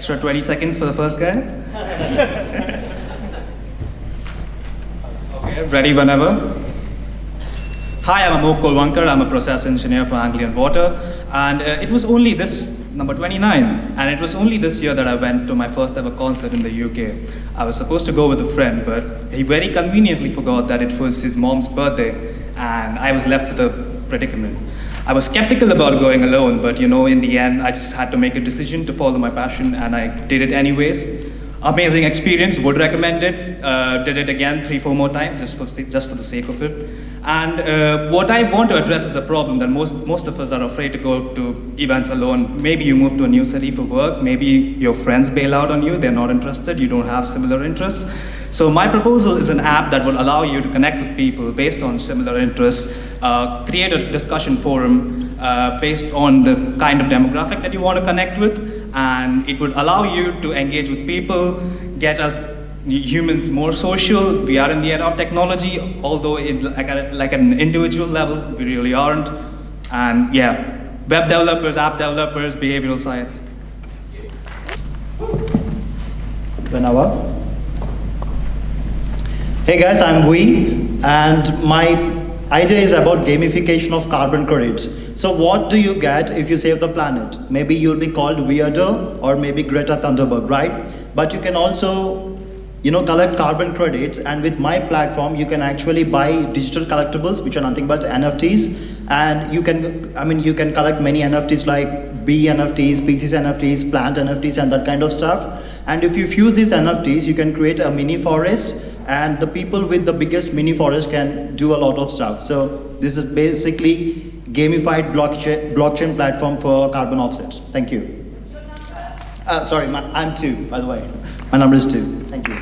extra 20 seconds for the first guy. Okay, ready whenever. Hi, I'm Amok Kolwankar. I'm a process engineer for Anglian Water. And it was only this, number 29, and it was only this year that I went to my first ever concert in the UK. I was supposed to go with a friend, but he very conveniently forgot that it was his mom's birthday, and I was left with a predicament. I was skeptical about going alone, but you know, in the end, I just had to make a decision to follow my passion, and I did it anyways. Amazing experience, would recommend it. Did it again 3-4 more times, just for the sake of it. And what I want to address is the problem that most of us are afraid to go to events alone. Maybe you move to a new city for work, maybe your friends bail out on you, they're not interested, you don't have similar interests. So my proposal is an app that will allow you to connect with people based on similar interests, create a discussion forum based on the kind of demographic that you want to connect with, and it would allow you to engage with people, get us humans more social. We are in the era of technology, although like an individual level, we really aren't. And yeah, web developers, app developers, behavioral science. Whenever. Hey guys, I'm Wee, and my idea is about gamification of carbon credits. So what do you get if you save the planet? Maybe you'll be called weirdo, or maybe Greta Thunberg, right? But you can also, collect carbon credits, and with my platform, you can actually buy digital collectibles, which are nothing but NFTs. And you can collect many NFTs like bee NFTs, species NFTs, plant NFTs, and that kind of stuff. And if you fuse these NFTs, you can create a mini forest, and the people with the biggest mini forest can do a lot of stuff. So this is basically gamified blockchain platform for carbon offsets. Thank you. Sorry, I'm 2, by the way. My number is 2. Thank you.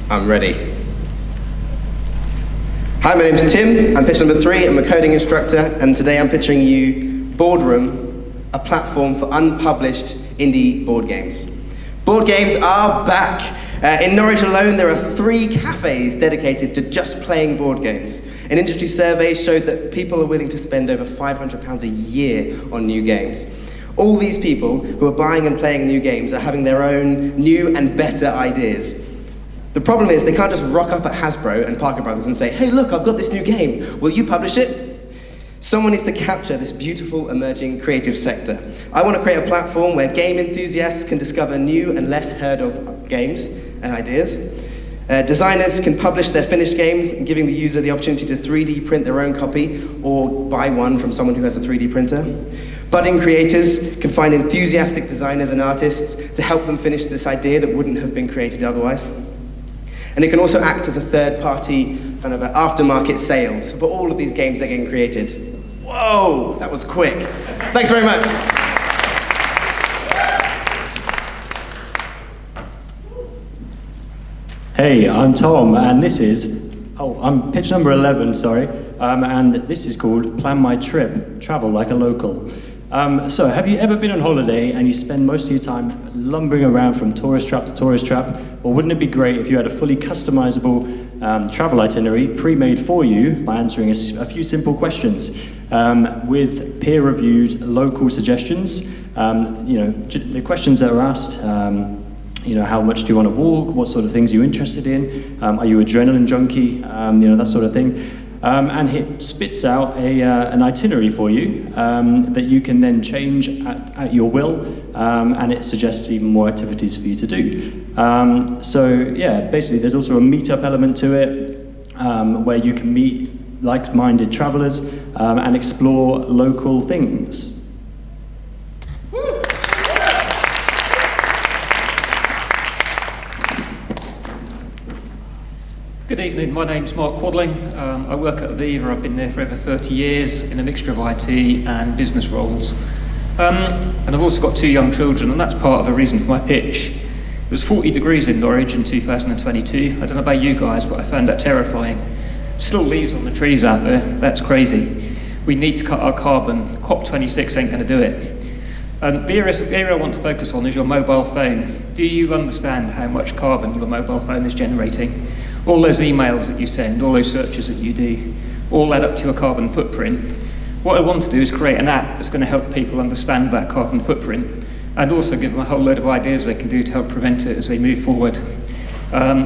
I'm ready. Hi, my name's Tim. I'm pitch number 3. I'm a coding instructor, and today I'm pitching you Boardroom, a platform for unpublished indie board games. Board games are back. In Norwich alone, there are 3 cafes dedicated to just playing board games. An industry survey showed that people are willing to spend over £500 a year on new games. All these people who are buying and playing new games are having their own new and better ideas. The problem is they can't just rock up at Hasbro and Parker Brothers and say, hey look, I've got this new game, will you publish it? Someone needs to capture this beautiful emerging creative sector. I want to create a platform where game enthusiasts can discover new and less heard of games and ideas. Designers can publish their finished games, giving the user the opportunity to 3D print their own copy or buy one from someone who has a 3D printer. Budding creators can find enthusiastic designers and artists to help them finish this idea that wouldn't have been created otherwise. And it can also act as a third-party kind of aftermarket sales for all of these games that are getting created. Whoa, that was quick. Thanks very much. Hey, I'm Tom, and this is, I'm pitch number 11, sorry, and this is called Plan My Trip, Travel Like a Local. So have you ever been on holiday and you spend most of your time lumbering around from tourist trap to tourist trap? Or wouldn't it be great if you had a fully customizable travel itinerary pre-made for you by answering a few simple questions with peer-reviewed local suggestions? The questions that are asked, how much do you want to walk? What sort of things are you interested in? Are you adrenaline junkie? That sort of thing. And it spits out an itinerary for you that you can then change at your will, and it suggests even more activities for you to do. Basically there's also a meetup element to it, where you can meet like-minded travelers and explore local things. Good evening, my name's Mark Quadling. I work at Aviva. I've been there for over 30 years in a mixture of IT and business roles. And I've also got 2 young children, and that's part of the reason for my pitch. It was 40 degrees in Norwich in 2022. I don't know about you guys, but I found that terrifying. Still leaves on the trees out there, that's crazy. We need to cut our carbon. COP26 ain't gonna do it. The area I want to focus on is your mobile phone. Do you understand how much carbon your mobile phone is generating? All those emails that you send, all those searches that you do, all add up to your carbon footprint. What I want to do is create an app that's going to help people understand that carbon footprint and also give them a whole load of ideas they can do to help prevent it as they move forward.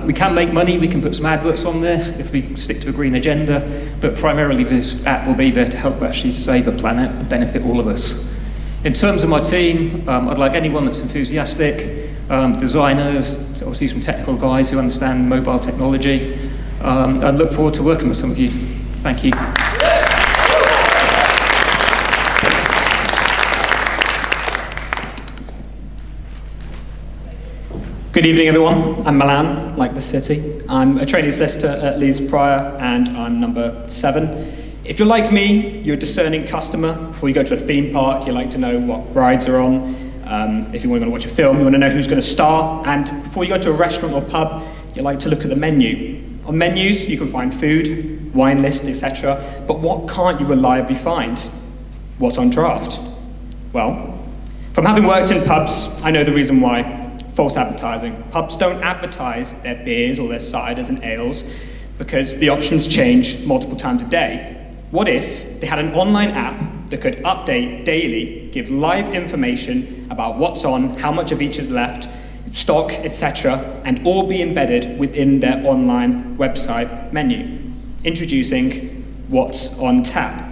We can make money, we can put some adverts on there if we stick to a green agenda, but primarily this app will be there to help actually save the planet and benefit all of us. In terms of my team, I'd like anyone that's enthusiastic, designers, obviously some technical guys who understand mobile technology. I look forward to working with some of you. Thank you. Good evening, everyone. I'm Milan, like the city. I'm a trainee solicitor at Leeds Prior, and I'm number 7. If you're like me, you're a discerning customer. Before you go to a theme park, you like to know what rides are on. If you want to watch a film, you want to know who's going to star. And before you go to a restaurant or pub, you like to look at the menu. On menus, you can find food, wine list, etc. But what can't you reliably find? What's on draft? Well, from having worked in pubs, I know the reason why. False advertising. Pubs don't advertise their beers or their ciders and ales because the options change multiple times a day. What if they had an online app that could update daily, give live information about what's on, how much of each is left, stock, etc., and all be embedded within their online website menu? Introducing What's on Tap.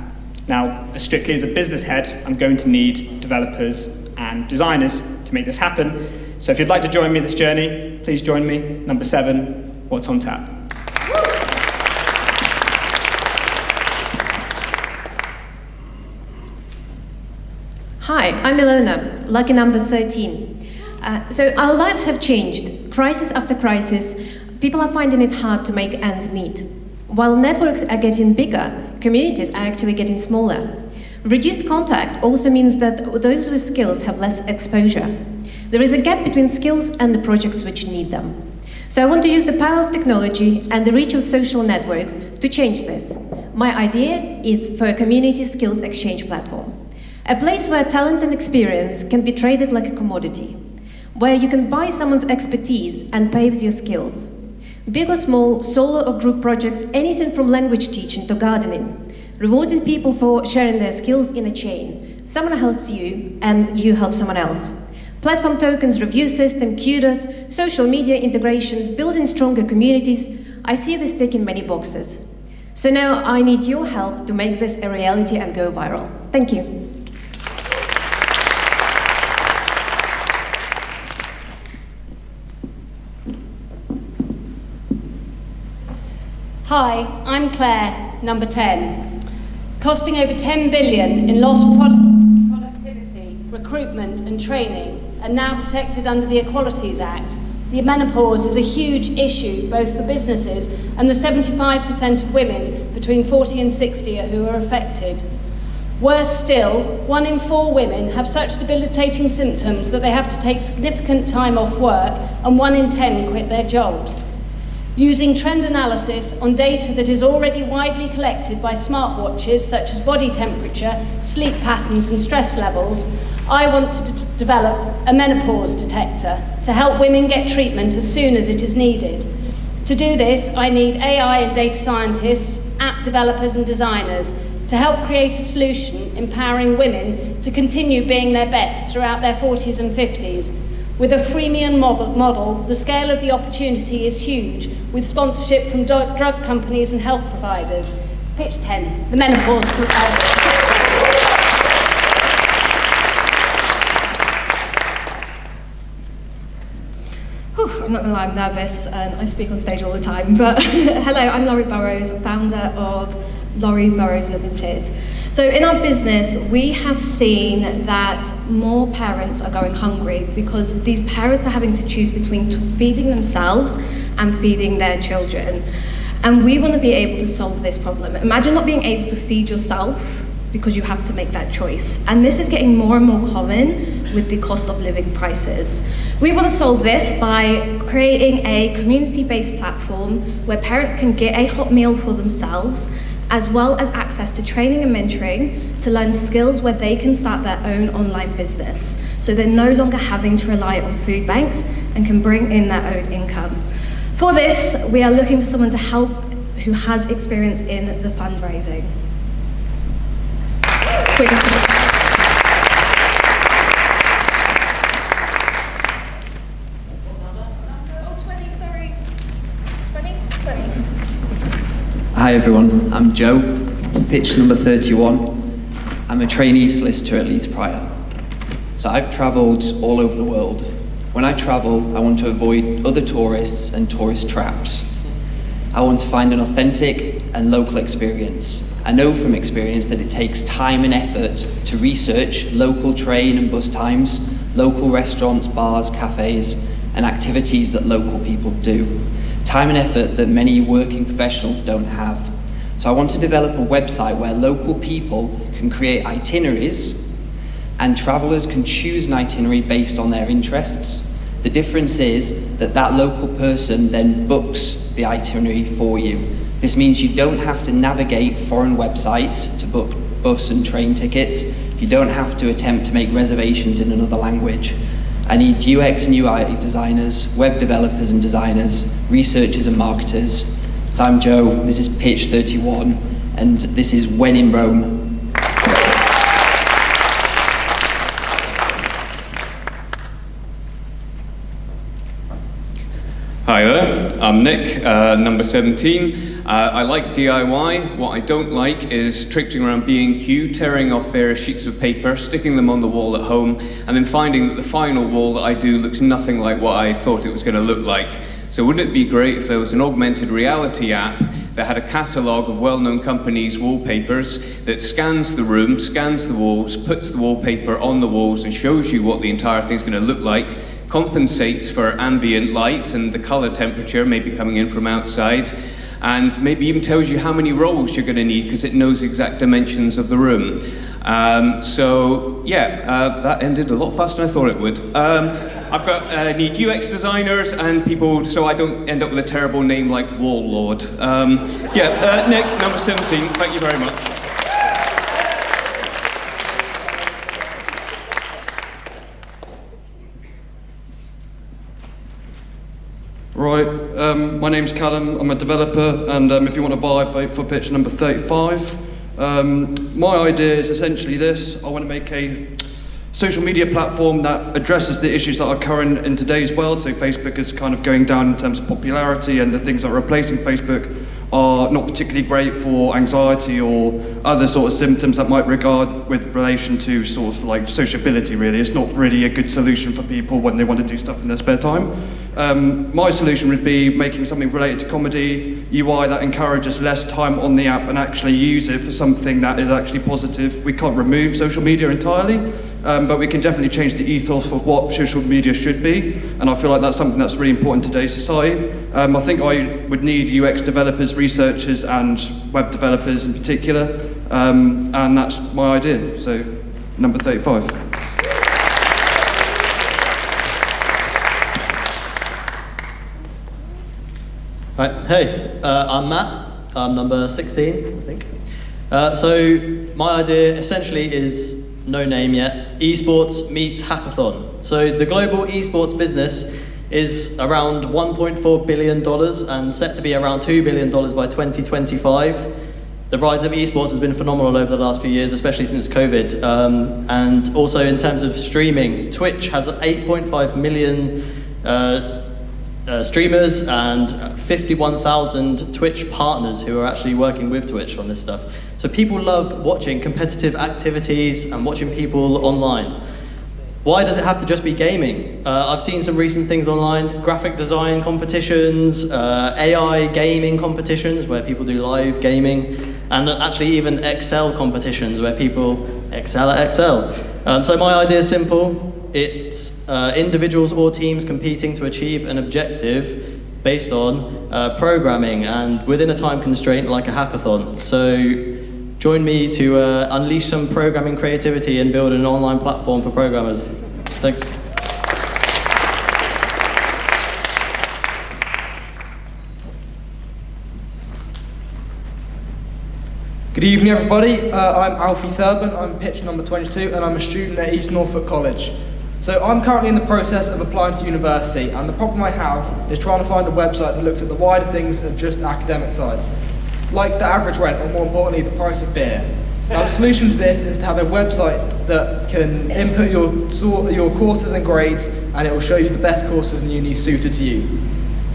Now, as strictly as a business head, I'm going to need developers and designers to make this happen. So if you'd like to join me in this journey, please join me. Number 7, What's on Tap? Hi, I'm Ilona, lucky number 13. So our lives have changed. Crisis after crisis, people are finding it hard to make ends meet. While networks are getting bigger, communities are actually getting smaller. Reduced contact also means that those with skills have less exposure. There is a gap between skills and the projects which need them. So I want to use the power of technology and the reach of social networks to change this. My idea is for a community skills exchange platform. A place where talent and experience can be traded like a commodity, where you can buy someone's expertise and pay with your skills. Big or small, solo or group projects, anything from language teaching to gardening, rewarding people for sharing their skills in a chain. Someone helps you and you help someone else. Platform tokens, review system, kudos, social media integration, building stronger communities. I see this ticking many boxes. So now I need your help to make this a reality and go viral. Thank you. Hi, I'm Claire, number 10. Costing over 10 billion in lost productivity, recruitment and training, and now protected under the Equalities Act, the menopause is a huge issue both for businesses and the 75% of women between 40 and 60 who are affected. Worse still, 1 in 4 women have such debilitating symptoms that they have to take significant time off work, and 1 in 10 quit their jobs. Using trend analysis on data that is already widely collected by smartwatches such as body temperature, sleep patterns and stress levels, I want to develop a menopause detector to help women get treatment as soon as it is needed. To do this, I need AI and data scientists, app developers and designers to help create a solution empowering women to continue being their best throughout their 40s and 50s. With a freemium model, the scale of the opportunity is huge, with sponsorship from drug companies and health providers. Pitch 10, the menopause I'm not gonna lie, I'm nervous and I speak on stage all the time, but hello, I'm Laurie Burrows, I'm founder of Laurie Burrows Limited. So in our business, we have seen that more parents are going hungry because these parents are having to choose between feeding themselves and feeding their children. And we want to be able to solve this problem. Imagine not being able to feed yourself because you have to make that choice. And this is getting more and more common with the cost of living prices. We want to solve this by creating a community-based platform where parents can get a hot meal for themselves as well as access to training and mentoring to learn skills where they can start their own online business. So they're no longer having to rely on food banks and can bring in their own income. For this, we are looking for someone to help who has experience in the fundraising. Hi everyone, I'm Joe. It's pitch number 31. I'm a trainee solicitor at Leeds Prior. So I've travelled all over the world. When I travel, I want to avoid other tourists and tourist traps. I want to find an authentic and local experience. I know from experience that it takes time and effort to research local train and bus times, local restaurants, bars, cafes, and activities that local people do. Time and effort that many working professionals don't have. So I want to develop a website where local people can create itineraries and travellers can choose an itinerary based on their interests. The difference is that that local person then books the itinerary for you. This means you don't have to navigate foreign websites to book bus and train tickets. You don't have to attempt to make reservations in another language. I need UX and UI designers, web developers and designers, researchers and marketers. So I'm Joe, this is pitch 31, and this is When in Rome. Hi there, I'm Nick, number 17. I like DIY. What I don't like is traipsing around B&Q, tearing off various sheets of paper, sticking them on the wall at home, and then finding that the final wall that I do looks nothing like what I thought it was going to look like. So wouldn't it be great if there was an augmented reality app that had a catalogue of well-known companies' wallpapers that scans the room, scans the walls, puts the wallpaper on the walls and shows you what the entire thing's going to look like, compensates for ambient light and the colour temperature maybe coming in from outside, and maybe even tells you how many rolls you're going to need because it knows exact dimensions of the room. That ended a lot faster than I thought it would. I need UX designers and people so I don't end up with a terrible name like Wall Lord. Nick, number 17, thank you very much. Right, my name's Callum, I'm a developer, and if you want to vote for pitch number 35. My idea is essentially this: I want to make a social media platform that addresses the issues that are current in today's world. So Facebook is kind of going down in terms of popularity, and the things that are replacing Facebook are not particularly great for anxiety or other sort of symptoms that might regard with relation to sort of like sociability really. It's not really a good solution for people when they want to do stuff in their spare time. My solution would be making something related to comedy, UI that encourages less time on the app and actually use it for something that is actually positive. We can't remove social media entirely, but we can definitely change the ethos of what social media should be, and I feel like that's something that's really important in today's society. I think I would need UX developers, researchers, and web developers in particular, and that's my idea, so number 35. Right, hey, I'm Matt, I'm number 16, I think. So my idea essentially is no name yet, esports meets hackathon. So the global esports business is around $1.4 billion and set to be around $2 billion by 2025. The rise of esports has been phenomenal over the last few years, especially since COVID. And also in terms of streaming, Twitch has 8.5 million streamers and 51,000 Twitch partners who are actually working with Twitch on this stuff. So people love watching competitive activities and watching people online. Why does it have to just be gaming? I've seen some recent things online, graphic design competitions, AI gaming competitions where people do live gaming, and actually even Excel competitions where people excel at Excel. So my idea is simple. It's individuals or teams competing to achieve an objective based on programming and within a time constraint like a hackathon. So join me to unleash some programming creativity and build an online platform for programmers. Thanks. Good evening, everybody. I'm Alfie Thurban. I'm pitch number 22, and I'm a student at East Norfolk College. So I'm currently in the process of applying to university, and the problem I have is trying to find a website that looks at the wider things of just the academic side, like the average rent, or more importantly, the price of beer. Now, the solution to this is to have a website that can input your courses and grades, and it will show you the best courses in uni suited to you.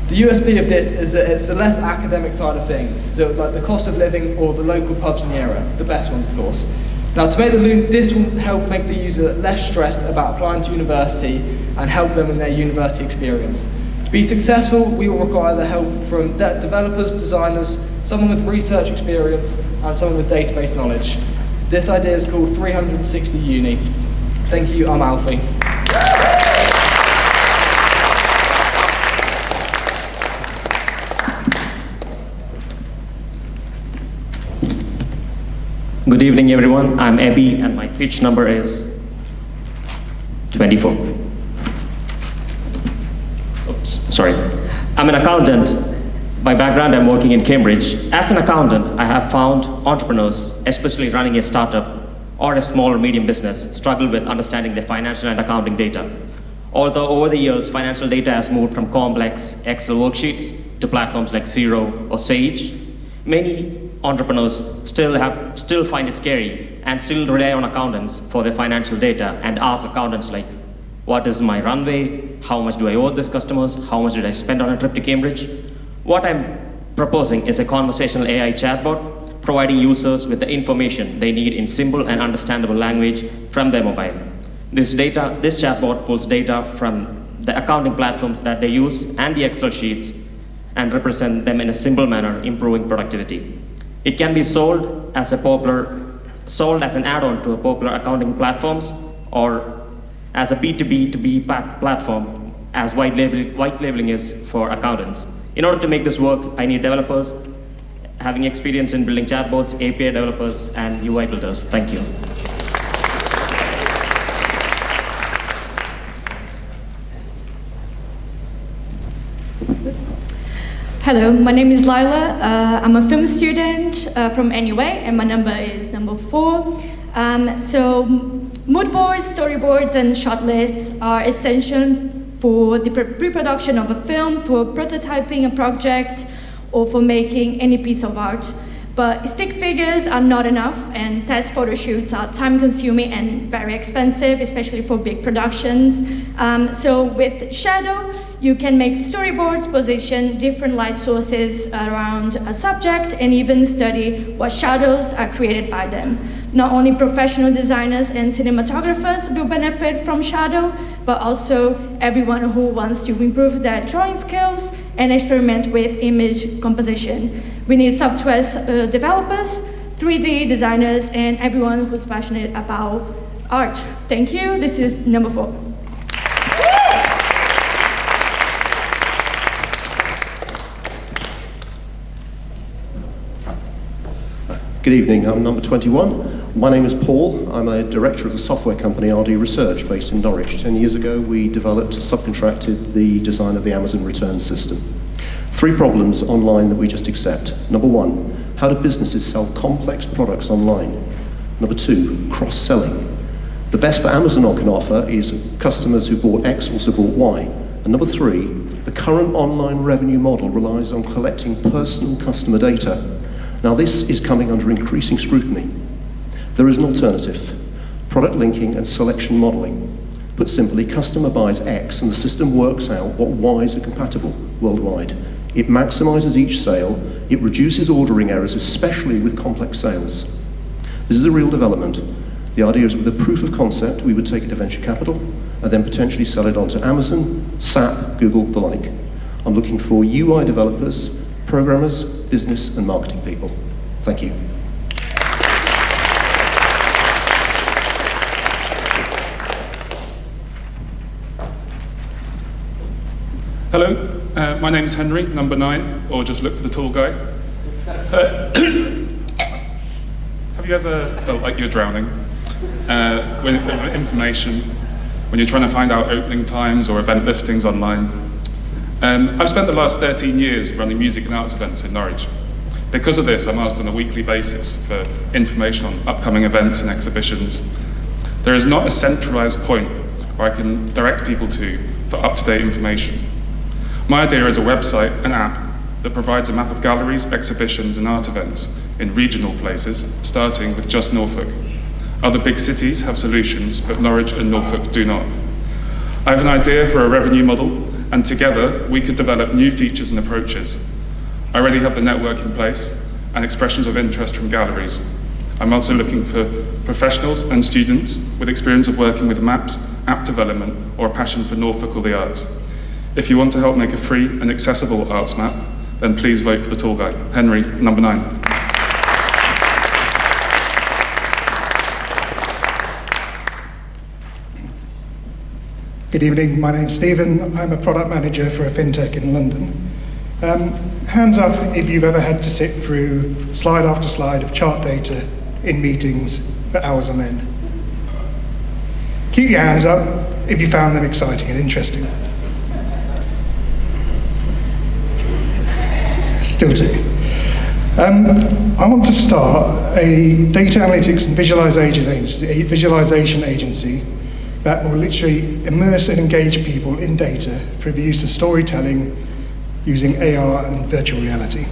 The USP of this is that it's the less academic side of things, so like the cost of living or the local pubs in the area, the best ones, of course. Now, to make this will help make the user less stressed about applying to university and help them in their university experience. To be successful, we will require the help from developers, designers, someone with research experience, and someone with database knowledge. This idea is called 360 Uni. Thank you, I'm Alfie. Good evening, everyone. I'm Abby, and my pitch number is 24. Oops, sorry. I'm an accountant. By background, I'm working in Cambridge. As an accountant, I have found entrepreneurs, especially running a startup or a small or medium business, struggle with understanding the financial and accounting data. Although over the years, financial data has moved from complex Excel worksheets to platforms like Xero or Sage, many entrepreneurs still find it scary and still rely on accountants for their financial data and ask accountants like, what is my runway? How much do I owe these customers? How much did I spend on a trip to Cambridge? What I'm proposing is a conversational AI chatbot providing users with the information they need in simple and understandable language from their mobile. This chatbot pulls data from the accounting platforms that they use and the Excel sheets and represent them in a simple manner, improving productivity. It can be sold as an add-on to popular accounting platforms or as a B2B platform, as white labeling is for accountants. In order to make this work, I need developers having experience in building chatbots, API developers, and UI builders. Thank you. Hello, my name is Lila. I'm a film student from NUA, and my number is number 4. So mood boards, storyboards, and shot lists are essential for the pre-production of a film, for prototyping a project, or for making any piece of art. But stick figures are not enough, and test photo shoots are time-consuming and very expensive, especially for big productions. So with Shadow, you can make storyboards, position different light sources around a subject, and even study what shadows are created by them. Not only professional designers and cinematographers will benefit from Shadow, but also everyone who wants to improve their drawing skills and experiment with image composition. We need software developers, 3D designers, and everyone who's passionate about art. Thank you. This is number 4. Good evening, I'm number 21. My name is Paul. I'm a director of the software company RD Research based in Norwich. 10 years ago, we developed and subcontracted the design of the Amazon return system. 3 problems online that we just accept. Number 1, how do businesses sell complex products online? Number 2, cross-selling. The best that Amazon can offer is customers who bought X also bought Y. And number 3, the current online revenue model relies on collecting personal customer data. Now this is coming under increasing scrutiny. There is an alternative, product linking and selection modeling. Put simply, customer buys X and the system works out what Ys are compatible worldwide. It maximizes each sale, it reduces ordering errors, especially with complex sales. This is a real development. The idea is with a proof of concept, we would take it to venture capital and then potentially sell it onto Amazon, SAP, Google, the like. I'm looking for UI developers, programmers, business and marketing people. Thank you. Hello, my name's Henry, number 9, or just look for the tall guy. Have you ever felt like you're drowning with information when you're trying to find out opening times or event listings online? I've spent the last 13 years running music and arts events in Norwich. Because of this, I'm asked on a weekly basis for information on upcoming events and exhibitions. There is not a centralised point where I can direct people to for up-to-date information. My idea is a website, an app, that provides a map of galleries, exhibitions and art events in regional places, starting with just Norfolk. Other big cities have solutions, but Norwich and Norfolk do not. I have an idea for a revenue model, and together we could develop new features and approaches. I already have the network in place and expressions of interest from galleries. I'm also looking for professionals and students with experience of working with maps, app development, or a passion for Norfolk or the arts. If you want to help make a free and accessible arts map, then please vote for the tall guy, Henry, number 9. Good evening, my name's Stephen. I'm a product manager for a fintech in London. Hands up if you've ever had to sit through slide after slide of chart data in meetings for hours on end. Keep your hands up if you found them exciting and interesting. Still two. I want to start a data analytics and visualization agency that will literally immerse and engage people in data through the use of storytelling using AR and virtual reality.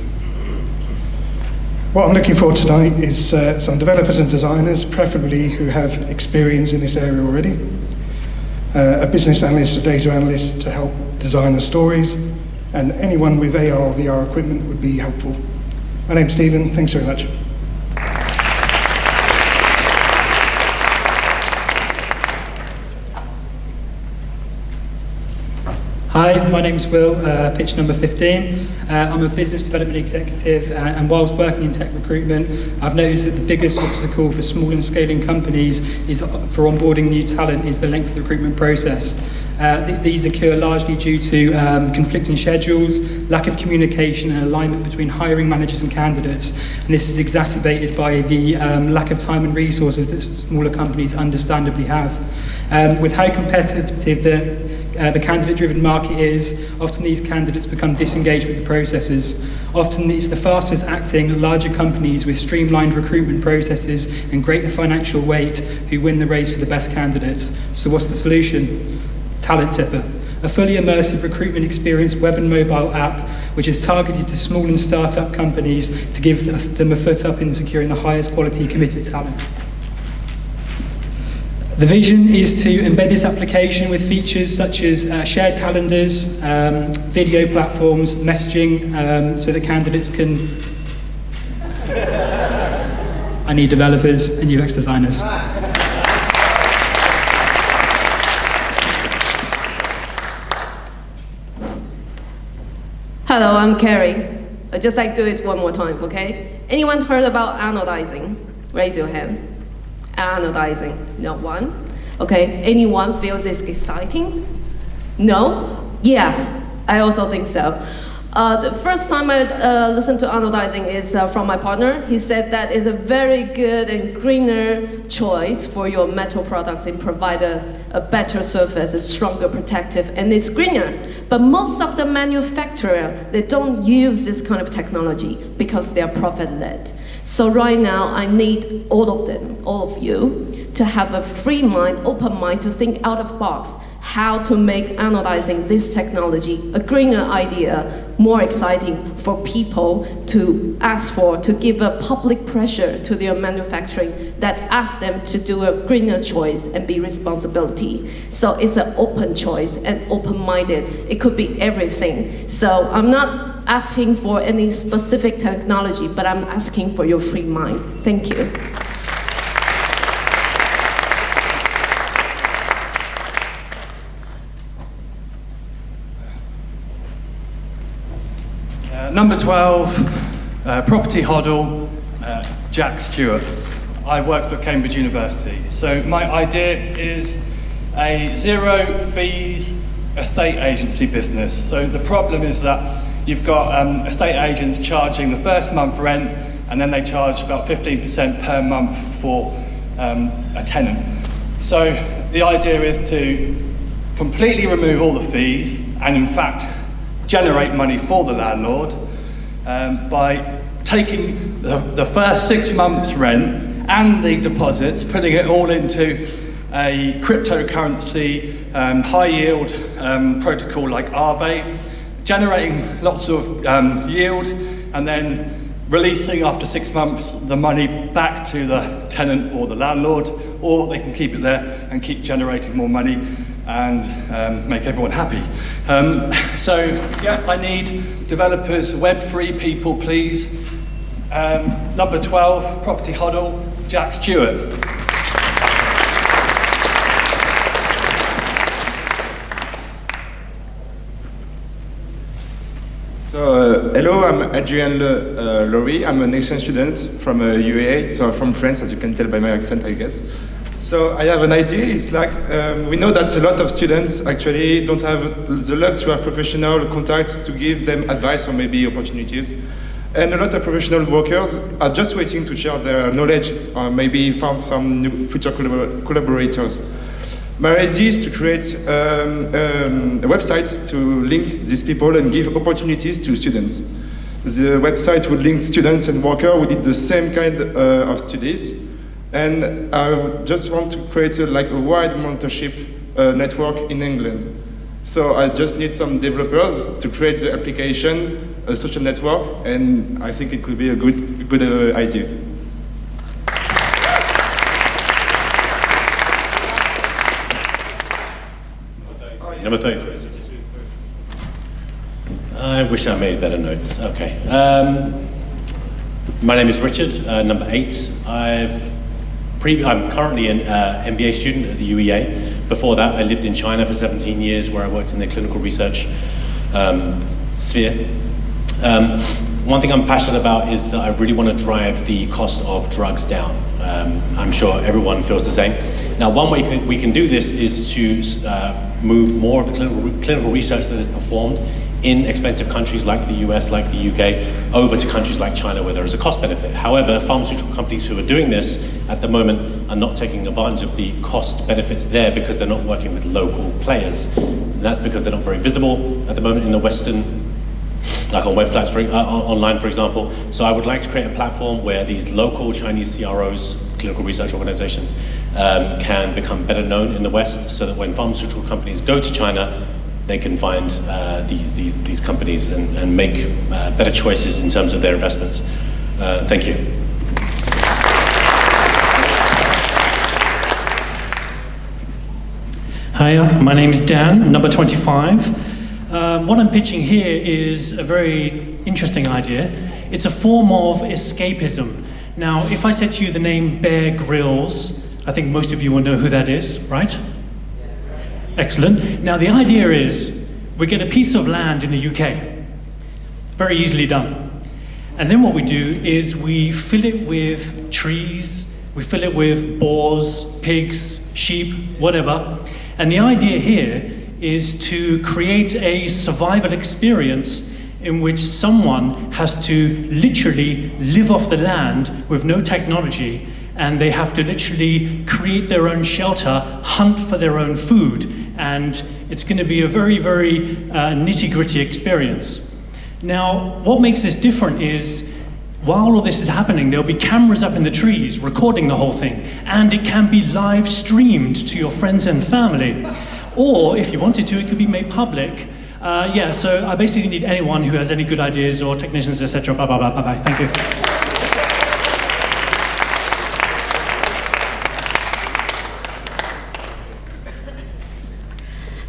What I'm looking for tonight is some developers and designers, preferably who have experience in this area already, a business analyst, a data analyst to help design the stories, and anyone with AR or VR equipment would be helpful. My name's Stephen, thanks very much. Hi, my name's Will, pitch number 15. I'm a business development executive, and whilst working in tech recruitment, I've noticed that the biggest obstacle for small and scaling companies is for onboarding new talent is the length of the recruitment process. These occur largely due to conflicting schedules, lack of communication and alignment between hiring managers and candidates, and this is exacerbated by the lack of time and resources that smaller companies understandably have. With how competitive the candidate-driven market is, often these candidates become disengaged with the processes. Often it's the fastest acting larger companies with streamlined recruitment processes and greater financial weight who win the race for the best candidates. So what's the solution? Talent Tipper, a fully immersive recruitment experience web and mobile app which is targeted to small and startup companies to give them a foot up in securing the highest quality committed talent. The vision is to embed this application with features such as shared calendars, video platforms, messaging, so that candidates can... I need developers and UX designers. Hello, I'm Carrie. I'd just like to do it one more time, okay? Anyone heard about anodizing? Raise your hand. Anodizing, no one. Okay, anyone feels it's exciting? No? Yeah, I also think so. The first time I listened to anodizing is from my partner. He said that is a very good and greener choice for your metal products and provide a better surface, a stronger protective, and it's greener. But most of the manufacturers, they don't use this kind of technology because they are profit-led. So right now, I need all of them, all of you, to have a free mind, open mind, to think out of the box, how to make anodizing this technology a greener idea, more exciting for people to ask for, to give a public pressure to their manufacturing that asks them to do a greener choice and be responsibility. So it's an open choice and open-minded. It could be everything. So I'm not asking for any specific technology, but I'm asking for your free mind. Thank you. Number 12, property hodl, Jack Stewart. I work for Cambridge University. So my idea is a zero fees estate agency business. So the problem is that you've got estate agents charging the first month rent, and then they charge about 15% per month for a tenant. So the idea is to completely remove all the fees and in fact generate money for the landlord by taking the first 6 months' rent and the deposits, putting it all into a cryptocurrency, high yield protocol like Aave, generating lots of yield, and then releasing after 6 months the money back to the tenant or the landlord, or they can keep it there and keep generating more money and make everyone happy. So yeah, I need developers, Web3 people, please. Number 12, Property Huddle, Jack Stewart. So, hello, I'm Adrien Laurie. I'm an exchange student from UEA, so from France, as you can tell by my accent, I guess. So I have an idea. It's like, we know that a lot of students actually don't have the luck to have professional contacts to give them advice or maybe opportunities. And a lot of professional workers are just waiting to share their knowledge or maybe found some new future collaborators. My idea is to create a website to link these people and give opportunities to students. The website would link students and workers who did the same kind of studies. And I just want to create a wide mentorship network in England. So I just need some developers to create the application, a social network, and I think it could be a good idea. Number 33. I wish I made better notes. Okay. My name is Richard, number 8. I'm currently an MBA student at the UEA. Before that, I lived in China for 17 years, where I worked in the clinical research sphere. One thing I'm passionate about is that I really want to drive the cost of drugs down. I'm sure everyone feels the same. Now, one way we can do this is to move more of the clinical research that is performed in expensive countries like the US, like the UK, over to countries like China where there is a cost benefit. However, pharmaceutical companies who are doing this at the moment are not taking advantage of the cost benefits there because they're not working with local players. And that's because they're not very visible at the moment in the Western, like on websites, online, for example. So I would like to create a platform where these local Chinese CROs, clinical research organizations, can become better known in the West, so that when pharmaceutical companies go to China, they can find these companies and make better choices in terms of their investments. Thank you. Hiya, my name is Dan, number 25. What I'm pitching here is a very interesting idea. It's a form of escapism. Now, if I said to you the name Bear Grylls, I think most of you will know who that is, right? Excellent. Now, the idea is we get a piece of land in the UK. Very easily done. And then what we do is we fill it with trees, we fill it with boars, pigs, sheep, whatever. And the idea here is to create a survival experience in which someone has to literally live off the land with no technology, and they have to literally create their own shelter, hunt for their own food, and it's going to be a very, very nitty-gritty experience. Now, what makes this different is, while all this is happening, there'll be cameras up in the trees recording the whole thing, and it can be live streamed to your friends and family. Or, if you wanted to, it could be made public. So I basically need anyone who has any good ideas or technicians, etc. Bye, bye, bye, bye, bye. Thank you.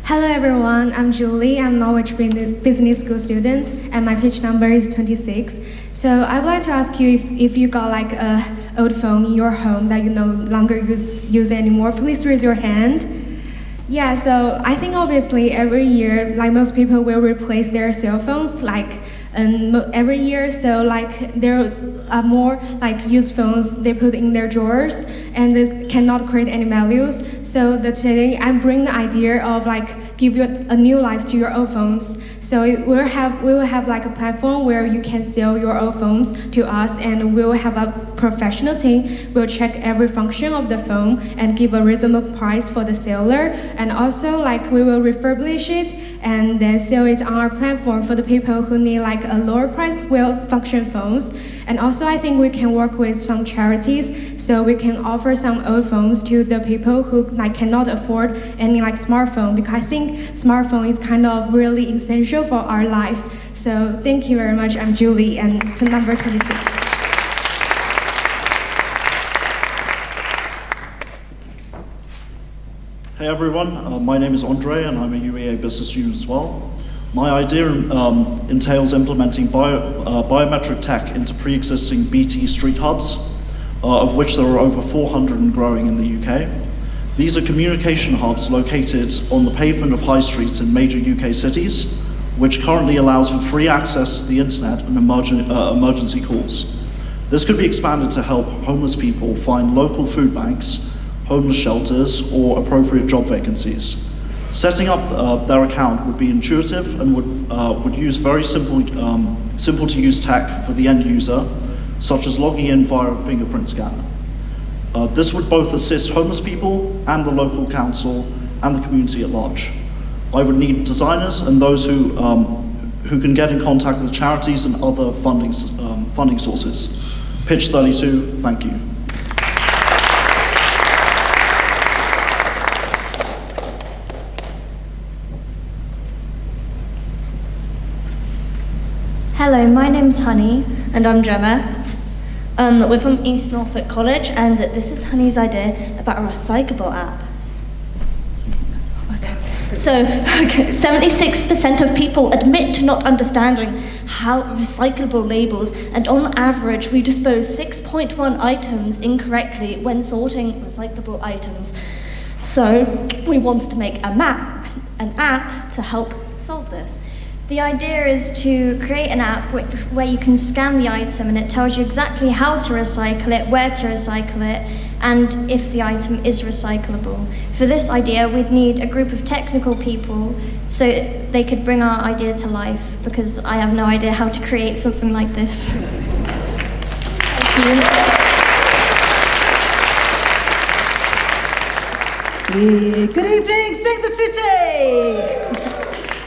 Hello everyone, I'm Julie. I'm Norwich Business School student, and my pitch number is 26. So I would like to ask you if you got like an old phone in your home that you no longer use anymore, please raise your hand. Yeah, so I think obviously every year, like most people will replace their cell phones every year, so like there are more like used phones they put in their drawers and they cannot create any values. So today I'm bringing the idea of like give you a new life to your old phones. So we will have like a platform where you can sell your old phones to us, and we will have a professional team. We'll check every function of the phone and give a reasonable price for the seller. And also like we will refurbish it and then sell it on our platform for the people who need like like a lower price well-function phones. And also I think we can work with some charities, so we can offer some old phones to the people who like cannot afford any like smartphone, because I think smartphone is kind of really essential for our life. So thank you very much. I'm Julie, and to number 26. Hey everyone, my name is Andre and I'm a UEA business student as well. My idea entails implementing biometric tech into pre-existing BT street hubs, of which there are over 400 and growing in the UK. These are communication hubs located on the pavement of high streets in major UK cities, which currently allows for free access to the internet and emergency calls. This could be expanded to help homeless people find local food banks, homeless shelters, or appropriate job vacancies. Setting up their account would be intuitive and would use very simple to use tech for the end user, such as logging in via a fingerprint scanner. This would both assist homeless people and the local council and the community at large. I would need designers and those who can get in contact with charities and other funding sources. Pitch 32, thank you. Hello, my name's Honey. And I'm Gemma. We're from East Norfolk College, and this is Honey's idea about a recyclable app. So, 76% of people admit to not understanding how recyclable labels, and on average, we dispose 6.1 items incorrectly when sorting recyclable items. So, we wanted to make an app to help solve this. The idea is to create an app where you can scan the item and it tells you exactly how to recycle it, where to recycle it, and if the item is recyclable. For this idea, we'd need a group of technical people so they could bring our idea to life, because I have no idea how to create something like this. Thank you. Good evening, Sync the City!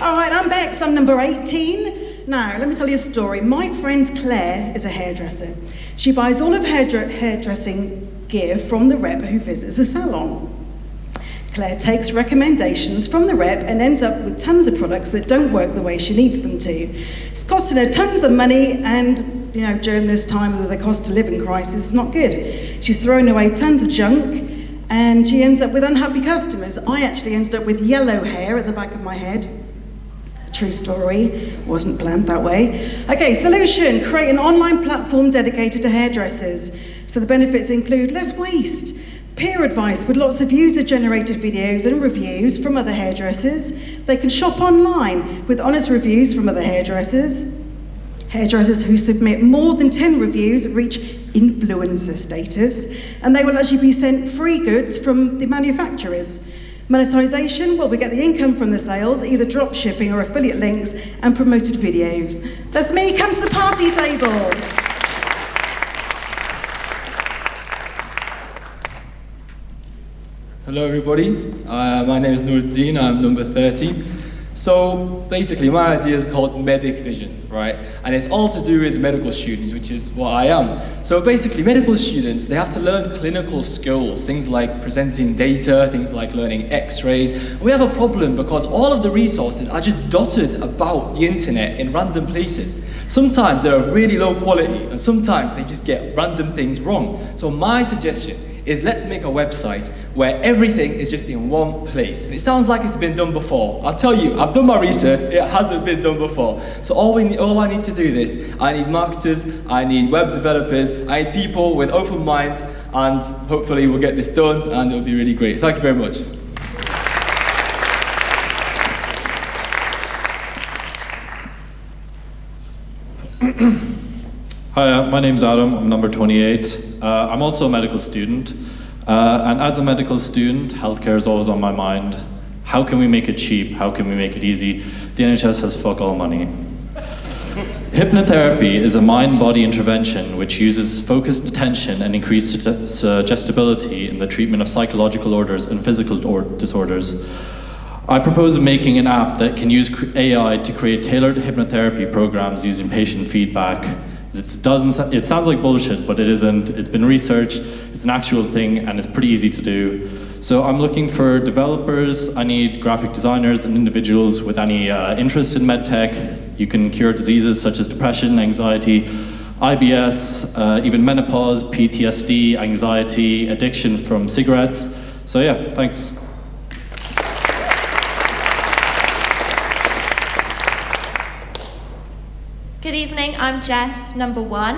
All right, I'm Bex, I'm number 18. Now, let me tell you a story. My friend Claire is a hairdresser. She buys all of her hairdressing gear from the rep who visits the salon. Claire takes recommendations from the rep and ends up with tons of products that don't work the way she needs them to. It's costing her tons of money, and during this time of the cost of living crisis, it's not good. She's throwing away tons of junk, and she ends up with unhappy customers. I actually ended up with yellow hair at the back of my head. True story, wasn't planned that way. Okay, solution, create an online platform dedicated to hairdressers. So the benefits include less waste, peer advice with lots of user-generated videos and reviews from other hairdressers. They can shop online with honest reviews from other hairdressers. Hairdressers who submit more than 10 reviews reach influencer status, and they will actually be sent free goods from the manufacturers. Monetization, well, we get the income from the sales, either drop shipping or affiliate links and promoted videos. That's me, come to the party table. Hello everybody, my name is Nuruddin, I'm number 30. So basically my idea is called Medic Vision, right? And it's all to do with medical students, which is what I am. So basically medical students, they have to learn clinical skills, things like presenting data, things like learning x-rays. We have a problem because all of the resources are just dotted about the internet in random places. Sometimes they're of really low quality and sometimes they just get random things wrong. So my suggestion is let's make a website where everything is just in one place. And it sounds like it's been done before. I'll tell you, I've done my research, it hasn't been done before. So all I need to do this, I need marketers, I need web developers, I need people with open minds, and hopefully we'll get this done and it'll be really great. Thank you very much. Hi, my name's Adam, I'm number 28. I'm also a medical student, and as a medical student, healthcare is always on my mind. How can we make it cheap? How can we make it easy? The NHS has fuck all money. Hypnotherapy is a mind-body intervention which uses focused attention and increased suggestibility in the treatment of psychological disorders and physical disorders. I propose making an app that can use AI to create tailored hypnotherapy programs using patient feedback. It sounds like bullshit, but it isn't. It's been researched, it's an actual thing, and it's pretty easy to do. So I'm looking for developers, I need graphic designers and individuals with any interest in medtech. You can cure diseases such as depression, anxiety, IBS, even menopause, PTSD, anxiety, addiction from cigarettes. So yeah, thanks. Good evening, I'm Jess, number 1.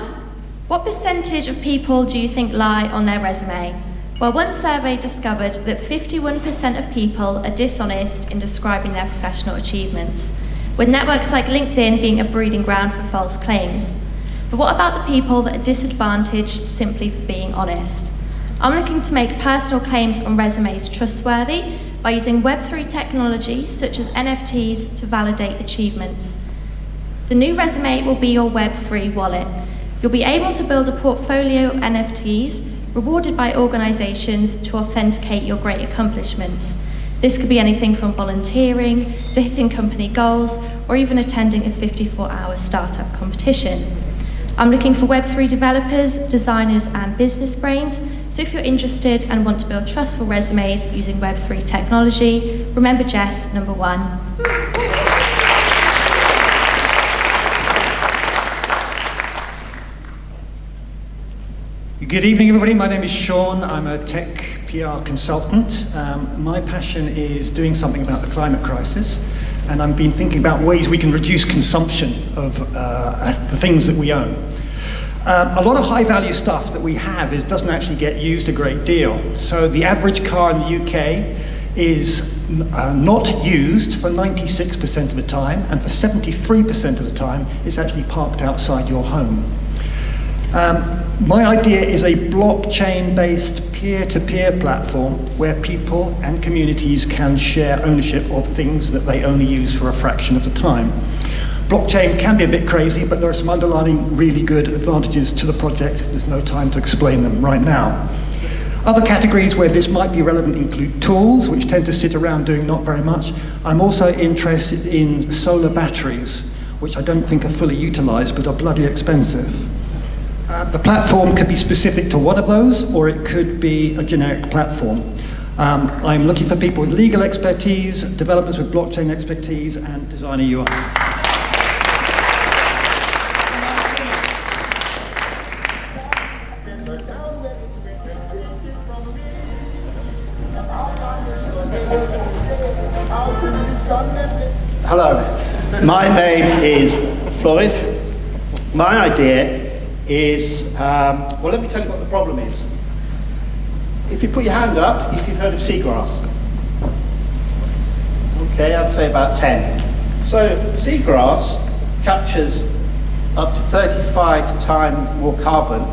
What percentage of people do you think lie on their resume? Well, one survey discovered that 51% of people are dishonest in describing their professional achievements, with networks like LinkedIn being a breeding ground for false claims. But what about the people that are disadvantaged simply for being honest? I'm looking to make personal claims on resumes trustworthy by using Web3 technology such as NFTs to validate achievements. The new resume will be your Web3 wallet. You'll be able to build a portfolio of NFTs rewarded by organizations to authenticate your great accomplishments. This could be anything from volunteering to hitting company goals or even attending a 54-hour startup competition. I'm looking for Web3 developers, designers and business brains, so if you're interested and want to build trustful resumes using Web3 technology, remember Jess, number 1. Good evening, everybody. My name is Sean. I'm a tech PR consultant. My passion is doing something about the climate crisis, and I've been thinking about ways we can reduce consumption of the things that we own. A lot of high-value stuff that we have doesn't actually get used a great deal. So the average car in the UK is not used for 96% of the time, and for 73% of the time, it's actually parked outside your home. My idea is a blockchain-based peer-to-peer platform where people and communities can share ownership of things that they only use for a fraction of the time. Blockchain can be a bit crazy, but there are some underlying really good advantages to the project. There's no time to explain them right now. Other categories where this might be relevant include tools, which tend to sit around doing not very much. I'm also interested in solar batteries, which I don't think are fully utilized, but are bloody expensive. The platform could be specific to one of those, or it could be a generic platform. I'm looking for people with legal expertise, developers with blockchain expertise, and designer UI. Hello, my name is Floyd. My idea is, well, let me tell you what the problem is. If you put your hand up, if you've heard of seagrass. Okay, I'd say about 10. So seagrass captures up to 35 times more carbon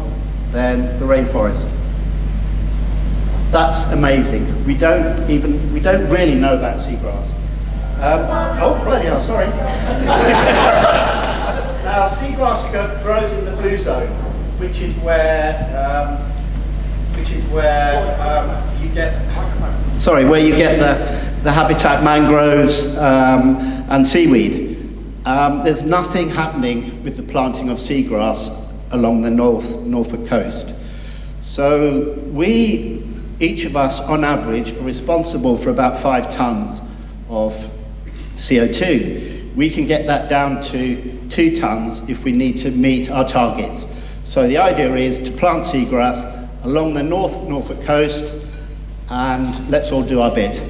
than the rainforest. That's amazing. We don't really know about seagrass. Oh, bloody hell, sorry. Now, seagrass grows in the blue zone, which is where you get the habitat mangroves and seaweed. There's nothing happening with the planting of seagrass along the Norfolk coast. So each of us, on average, are responsible for about 5 tons of CO2. We can get that down to 2 tons if we need to meet our targets. So the idea is to plant seagrass along the Norfolk coast, and let's all do our bit.